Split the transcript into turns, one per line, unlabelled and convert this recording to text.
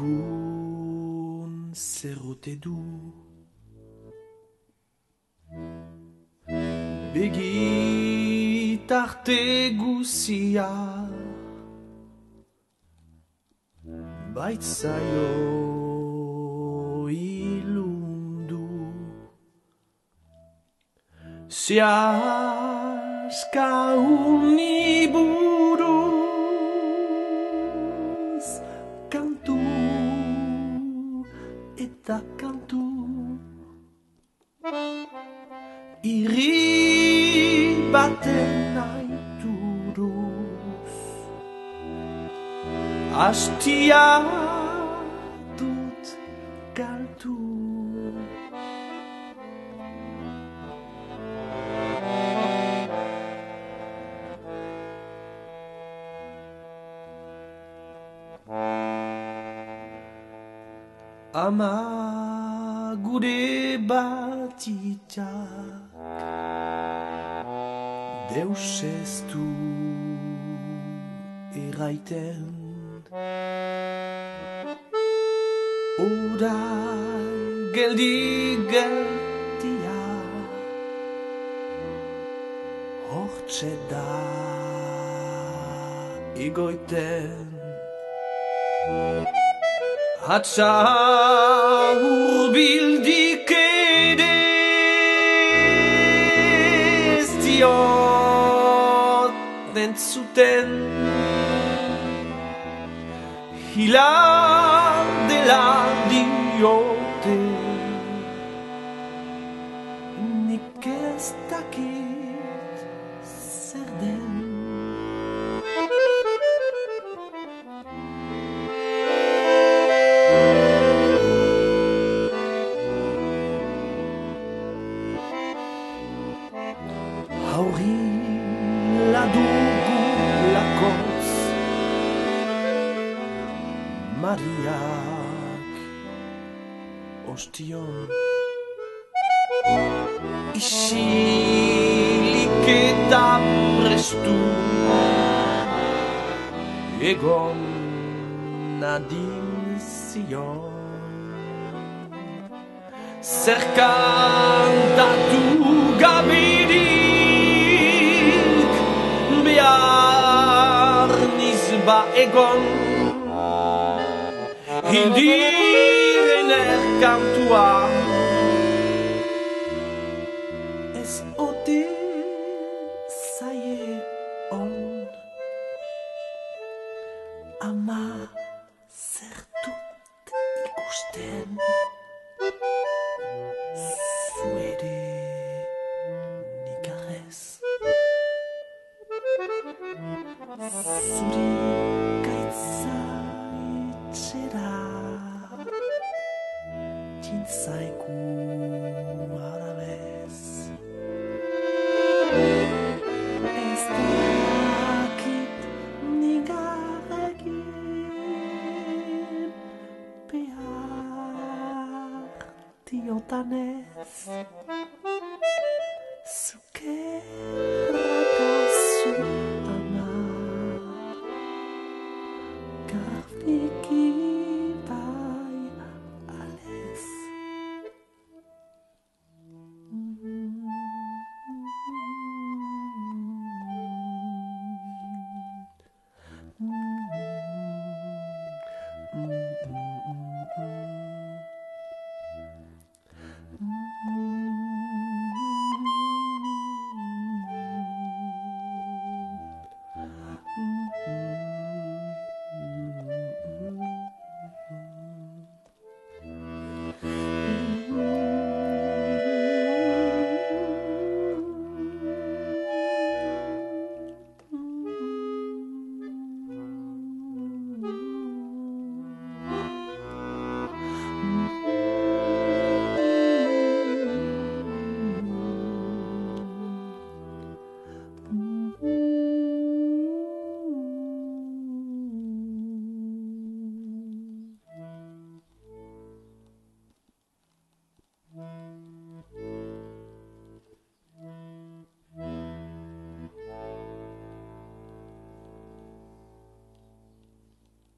egun zer ote du. Begitarte guzia baitzaio ilundu. Seaska uniburuz kantu eta kantu. Irri baten aituruz hastia dut galdu. Ama gure batitak deus ez du erraiten. Orai geldi gertia hortxe da egoiten. Hatsa hurbildik ere ez diot entzuten. Hila dela diote nik ez dakit zer den. Hauri ladugu lakotz Mariak ostion. Isilik eta prestu egon nadin zion. Zer kantatu gabirik behar nizba egon. Hildiren erkantua ez ote zaie on. Ama zer dut ikusten zu ere nigarrez. Zuri gaitza etxera tintzaiku arabez. Ez dakit nigarregin behar diotanez. Zukerrakazu ama garbiki